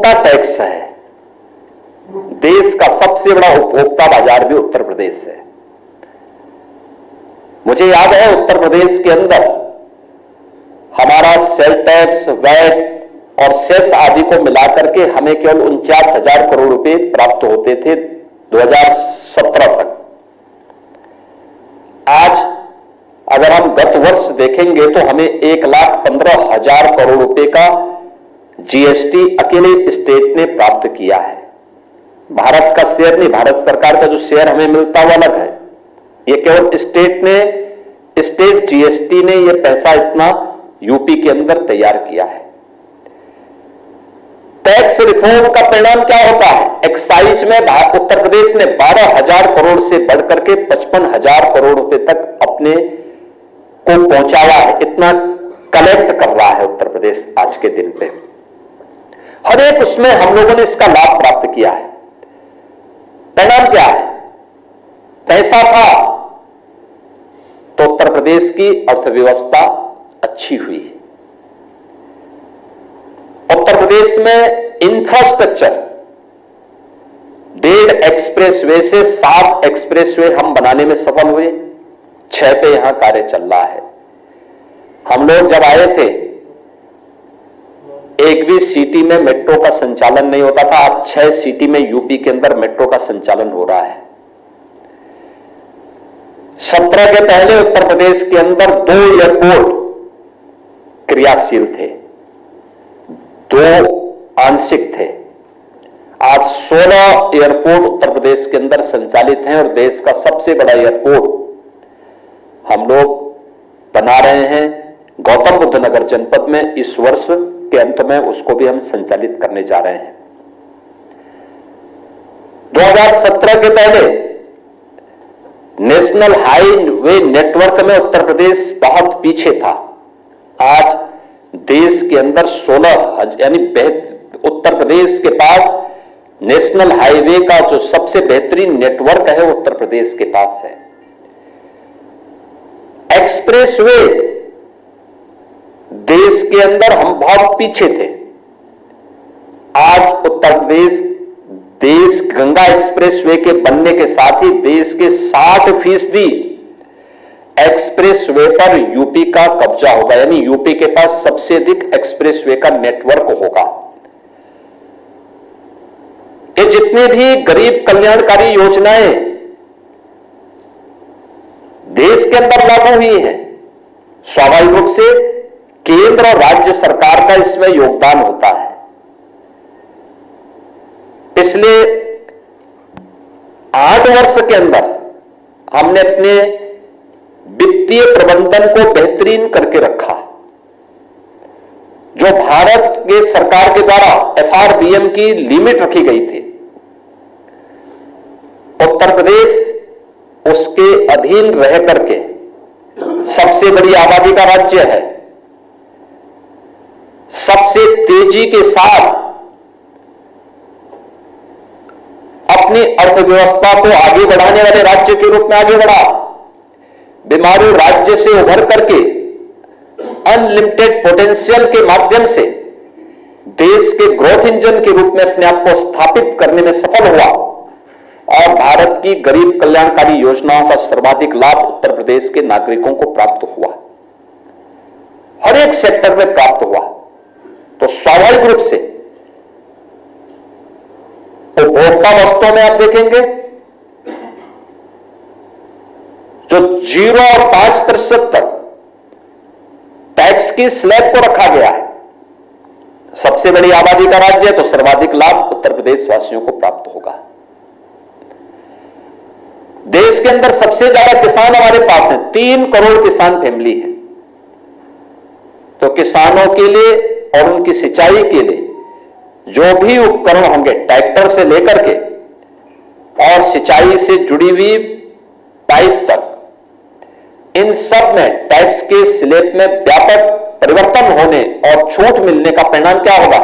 उपभोक्ता टैक्स है, देश का सबसे बड़ा उपभोक्ता बाजार भी उत्तर प्रदेश है। मुझे याद है उत्तर प्रदेश के अंदर हमारा सेल टैक्स, वैट और सेस आदि को मिलाकर के हमें केवल 49,000 करोड़ रुपए प्राप्त होते थे 2017 तक। आज अगर हम गत वर्ष देखेंगे तो हमें 1,15,000 करोड़ रुपए का जीएसटी अकेले स्टेट ने प्राप्त किया है। भारत का शेयर नहीं, भारत सरकार का जो शेयर हमें मिलता हुआ अलग है, ये केवल स्टेट जीएसटी ने ये पैसा इतना यूपी के अंदर तैयार किया है। टैक्स रिफॉर्म का परिणाम क्या होता है? एक्साइज में उत्तर प्रदेश ने 12,000 करोड़ से बढ़कर के 55,000 करोड़ रुपए तक अपने को पहुंचाया है। इतना कलेक्ट कर रहा है उत्तर प्रदेश आज के दिन पे। हर एक उसमें हम लोगों ने इसका लाभ प्राप्त किया है। परिणाम क्या है? पैसा था तो उत्तर प्रदेश की अर्थव्यवस्था अच्छी हुई। उत्तर प्रदेश में इंफ्रास्ट्रक्चर 1.5 एक्सप्रेसवे से 7 एक्सप्रेसवे हम बनाने में सफल हुए। 6 पे यहां कार्य चल रहा है। हम लोग जब आए थे एक भी सिटी में मेट्रो का संचालन नहीं होता था। आज 6 सिटी में यूपी के अंदर मेट्रो का संचालन हो रहा है। 17 के पहले उत्तर प्रदेश के अंदर 2 एयरपोर्ट क्रियाशील थे, 2 आंशिक थे। आज 16 एयरपोर्ट उत्तर प्रदेश के अंदर संचालित हैं और देश का सबसे बड़ा एयरपोर्ट हम लोग बना रहे हैं गौतम बुद्ध नगर जनपद में। इस वर्ष के अंत में उसको भी हम संचालित करने जा रहे हैं। 2017 के पहले नेशनल हाईवे नेटवर्क में उत्तर प्रदेश बहुत पीछे था। आज देश के अंदर 16 यानी उत्तर प्रदेश के पास नेशनल हाईवे का जो सबसे बेहतरीन नेटवर्क है उत्तर प्रदेश के पास है। एक्सप्रेसवे देश के अंदर हम बहुत पीछे थे। आज उत्तर प्रदेश देश गंगा एक्सप्रेसवे के बनने के साथ ही देश के 60% एक्सप्रेसवे पर यूपी का कब्जा होगा, यानी यूपी के पास सबसे अधिक एक्सप्रेसवे का नेटवर्क होगा। ये जितने भी गरीब कल्याणकारी योजनाएं देश के अंदर लागू हुई हैं, स्वाभाविक रूप से केंद्र और राज्य सरकार का इसमें योगदान होता है। पिछले 8 वर्ष के अंदर हमने अपने वित्तीय प्रबंधन को बेहतरीन करके रखा। जो भारत के सरकार के द्वारा एफआरबीएम की लिमिट रखी गई थी, उत्तर प्रदेश उसके अधीन रह करके सबसे बड़ी आबादी का राज्य है, सबसे तेजी के साथ अपनी अर्थव्यवस्था को आगे बढ़ाने वाले राज्य के रूप में आगे बढ़ा। बीमारू राज्य से उभर करके अनलिमिटेड पोटेंशियल के माध्यम से देश के ग्रोथ इंजन के रूप में अपने आप को स्थापित करने में सफल हुआ और भारत की गरीब कल्याणकारी योजनाओं का सर्वाधिक लाभ उत्तर प्रदेश के नागरिकों को प्राप्त हुआ, हर एक सेक्टर में प्राप्त हुआ। तो स्वाभाविक रूप से उपभोक्ता वस्तुओं में आप देखेंगे जो 0 और 5% तक टैक्स की स्लैब को रखा गया है। सबसे बड़ी आबादी का राज्य है तो सर्वाधिक लाभ उत्तर प्रदेश वासियों को प्राप्त होगा। देश के अंदर सबसे ज्यादा किसान हमारे पास हैं, 3 करोड़ किसान फैमिली है। तो किसानों के लिए और उनकी सिंचाई के लिए जो भी उपकरण होंगे, ट्रैक्टर से लेकर के और सिंचाई से जुड़ी हुई पाइप तक, इन सब में टैक्स के स्लैब में व्यापक परिवर्तन होने और छूट मिलने का परिणाम क्या होगा?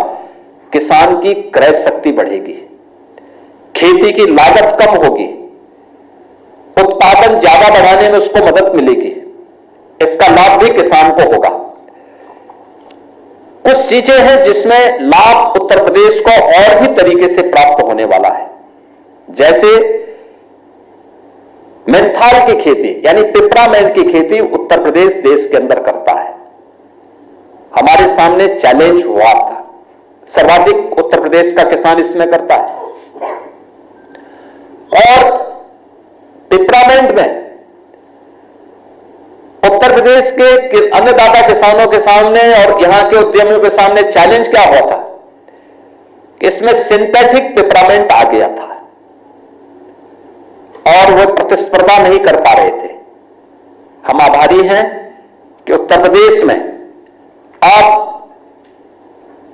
किसान की क्रय शक्ति बढ़ेगी, खेती की लागत कम होगी, उत्पादन ज्यादा बढ़ाने में उसको मदद मिलेगी। इसका लाभ भी किसान को होगा। कुछ चीजें हैं जिसमें लाभ उत्तर प्रदेश को और भी तरीके से प्राप्त होने वाला है, जैसे मेंथाल की खेती यानी पिपरामेंट की खेती उत्तर प्रदेश देश के अंदर करता है। हमारे सामने चैलेंज हुआ था, सर्वाधिक उत्तर प्रदेश का किसान इसमें करता है। और पिपरामेंट में उत्तर प्रदेश के अन्नदाता किसानों के सामने और यहां के उद्यमियों के सामने चैलेंज क्या हुआ था कि इसमें सिंथेटिक पिपरामेंट आ गया था और वो प्रतिस्पर्धा नहीं कर पा रहे थे। हम आभारी हैं कि उत्तर प्रदेश में अब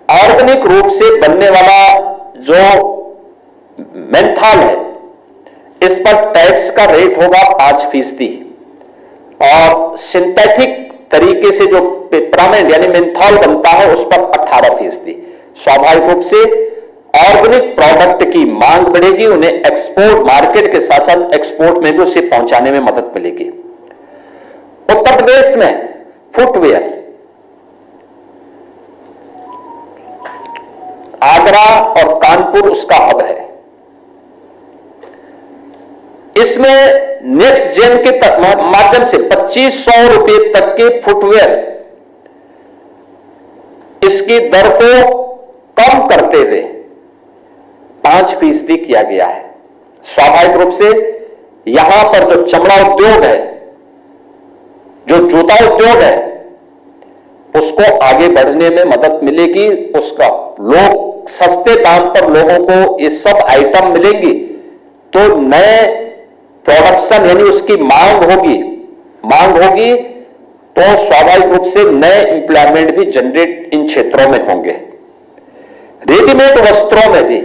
ऑर्गेनिक रूप से बनने वाला जो मेंथाल है, इस पर टैक्स का रेट होगा 5% और सिंथेटिक तरीके से जो पिपरामेंट यानी मेंथाल बनता है उस पर 18%। स्वाभाविक रूप से ऑर्गेनिक प्रोडक्ट की मांग बढ़ेगी, उन्हें एक्सपोर्ट मार्केट के साथ साथ एक्सपोर्ट में भी उसे पहुंचाने में मदद मिलेगी। उत्तर प्रदेश में फुटवेयर, आगरा और कानपुर उसका हब है। इसमें नेक्स्ट जेन के माध्यम से 2500 रुपए तक के फुटवेयर इसकी दर को कम करते हुए 5% किया गया है। स्वाभाविक रूप से यहां पर जो चमड़ा उद्योग है, जो जूता उद्योग है, उसको आगे बढ़ने में मदद मिलेगी। उसका लोग सस्ते दाम पर लोगों को ये सब आइटम मिलेंगी तो नए प्रोडक्शन यानी उसकी मांग होगी तो स्वाभाविक रूप से नए एम्प्लॉयमेंट भी जनरेट इन क्षेत्रों में होंगे। रेडीमेड वस्त्रों में भी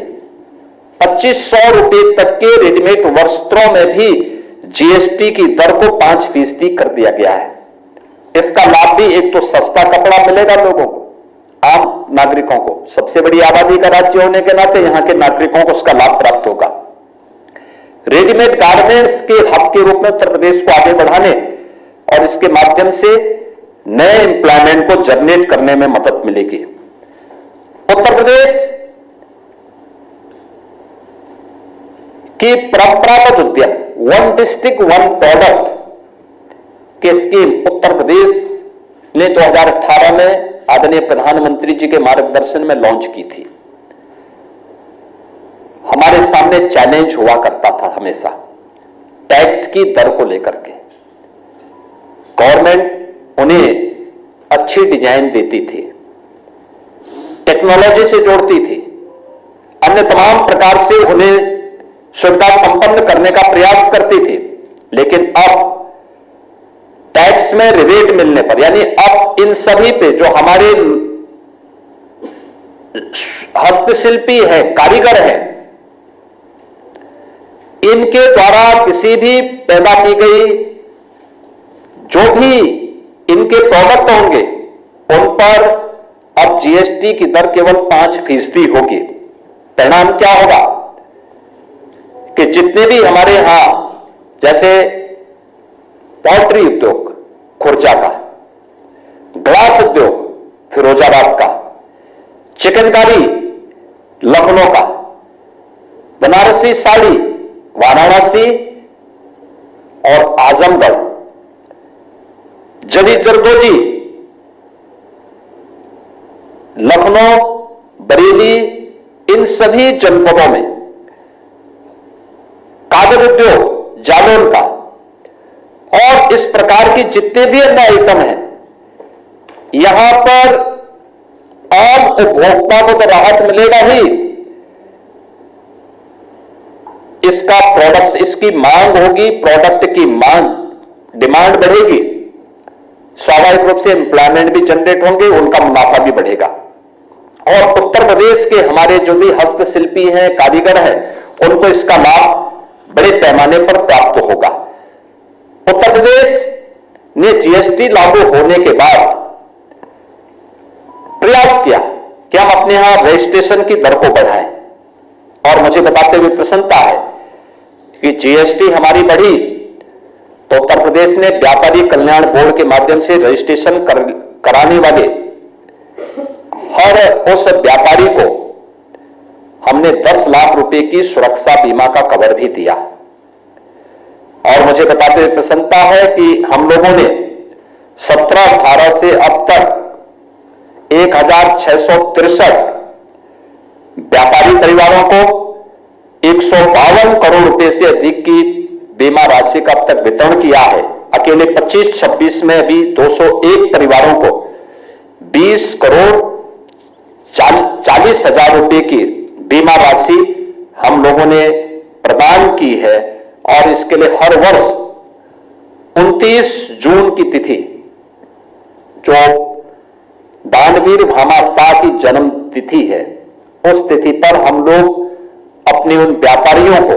2500 रुपए तक के रेडीमेड वस्त्रों में भी जीएसटी की दर को 5% कर दिया गया है। इसका लाभ भी एक तो सस्ता कपड़ा मिलेगा लोगों को, आम नागरिकों को, सबसे बड़ी आबादी का राज्य होने के नाते यहां के नागरिकों को उसका लाभ प्राप्त होगा। रेडीमेड गारमेंट्स के हब के रूप में उत्तर प्रदेश को आगे बढ़ाने और इसके माध्यम से नए एम्प्लॉयमेंट को जनरेट करने में मदद मिलेगी। उत्तर प्रदेश की परंपरागत उद्यम वन डिस्ट्रिक्ट वन प्रोडक्ट की स्कीम उत्तर प्रदेश ने 2018 में आदरणीय प्रधानमंत्री जी के मार्गदर्शन में लॉन्च की थी। हमारे सामने चैलेंज हुआ करता था हमेशा टैक्स की दर को लेकर के। गवर्नमेंट उन्हें अच्छी डिजाइन देती थी, टेक्नोलॉजी से जोड़ती थी, अन्य तमाम प्रकार से उन्हें सुविधा संपन्न करने का प्रयास करती थी, लेकिन अब टैक्स में रिबेट मिलने पर यानी अब इन सभी पे जो हमारे हस्तशिल्पी है, कारीगर है, इनके द्वारा किसी भी पैदा की गई जो भी इनके प्रोडक्ट होंगे उन पर अब जीएसटी की दर केवल 5% होगी। परिणाम क्या होगा कि जितने भी हमारे यहां जैसे पोल्ट्री उद्योग खुर्जा का, ग्लास उद्योग फिरोजाबाद का, चिकनकारी लखनऊ का, बनारसी साड़ी वाराणसी और आजमगढ़, जरी जरदोजी लखनऊ, बरेली, इन सभी जनपदों में, कागज उद्योग जालौन का और इस प्रकार की जितने भी अन्य आइटम हैं, यहां पर आम उपभोक्ता को तो राहत मिलेगा ही, इसका प्रोडक्ट, इसकी मांग होगी, प्रोडक्ट की मांग, डिमांड बढ़ेगी, स्वाभाविक रूप से एम्प्लॉयमेंट भी जनरेट होंगे, उनका मुनाफा भी बढ़ेगा। और उत्तर प्रदेश के हमारे जो भी हस्तशिल्पी हैं, कारीगर हैं, उनको इसका लाभ बड़े पैमाने पर प्राप्त होगा। उत्तर प्रदेश ने जीएसटी लागू होने के बाद प्रयास किया कि हम अपने यहां रजिस्ट्रेशन की दर को बढ़ाएं, और मुझे बताते हुए प्रसन्नता है कि जीएसटी हमारी बढ़ी तो उत्तर प्रदेश ने व्यापारी कल्याण बोर्ड के माध्यम से रजिस्ट्रेशन कराने वाले और उस व्यापारी को हमने 10 लाख रुपए की सुरक्षा बीमा का कवर भी दिया। और मुझे बताते हुए प्रसन्नता है कि हम लोगों ने 17-18 से अब तक 1663 व्यापारी परिवारों को 152 करोड़ रुपए से अधिक की बीमा राशि का अब तक वितरण किया है। अकेले 25-26 में भी 201 परिवारों को 20 करोड़ 40 हजार रुपए की बीमा राशि हम लोगों ने प्रदान की है। और इसके लिए हर वर्ष 29 जून की तिथि, जो दानवीर भामा शाह की जन्म तिथि है, उस तिथि पर हम लोग अपने उन व्यापारियों को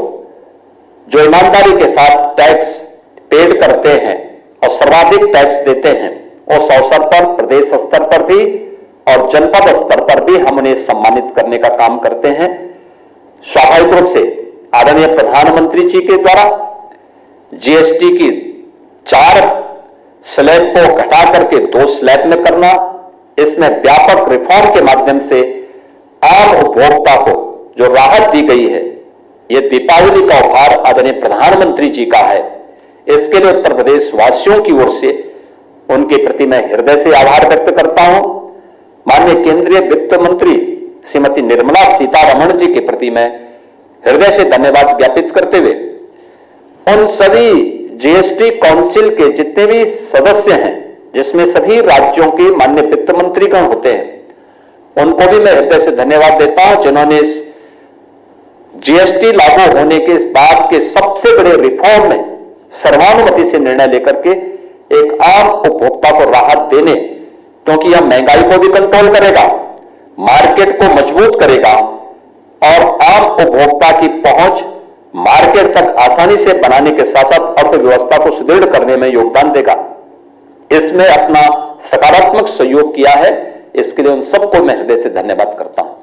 जो ईमानदारी के साथ टैक्स पेड करते हैं और सर्वाधिक टैक्स देते हैं, उस अवसर पर प्रदेश स्तर पर भी और जनपद स्तर पर भी हम उन्हें सम्मानित करने का काम करते हैं। स्वाभाविक रूप से आदरणीय प्रधानमंत्री जी के द्वारा जीएसटी की 4 स्लैब को घटा करके 2 स्लैब में करना, इसमें व्यापक रिफॉर्म के माध्यम से आम उपभोक्ता को जो राहत दी गई है, यह दीपावली का उपहार आदरणीय प्रधानमंत्री जी का है। इसके लिए उत्तर प्रदेश वासियों की ओर से उनके प्रति मैं हृदय से आभार व्यक्त करता हूं। माननीय केंद्रीय वित्त मंत्री श्रीमती निर्मला सीतारमण जी के प्रति मैं हृदय से धन्यवाद ज्ञापित करते हुए उन सभी जीएसटी काउंसिल के जितने भी सदस्य हैं, जिसमें सभी राज्यों के माननीय वित्त मंत्रीगण होते हैं, उनको भी मैं हृदय से धन्यवाद देता हूं, जिन्होंने इस जीएसटी लागू होने के बाद के सबसे बड़े रिफॉर्म में सर्वानुमति से निर्णय लेकर के एक आम उपभोक्ता को राहत देने, क्योंकि यह महंगाई को भी कंट्रोल करेगा, मार्केट को मजबूत करेगा और आम उपभोक्ता की पहुंच मार्केट तक आसानी से बनाने के साथ साथ अर्थव्यवस्था को सुदृढ़ करने में योगदान देगा। इसमें अपना सकारात्मक सहयोग किया है, इसके लिए उन सबको मैं हृदय से धन्यवाद करता हूं।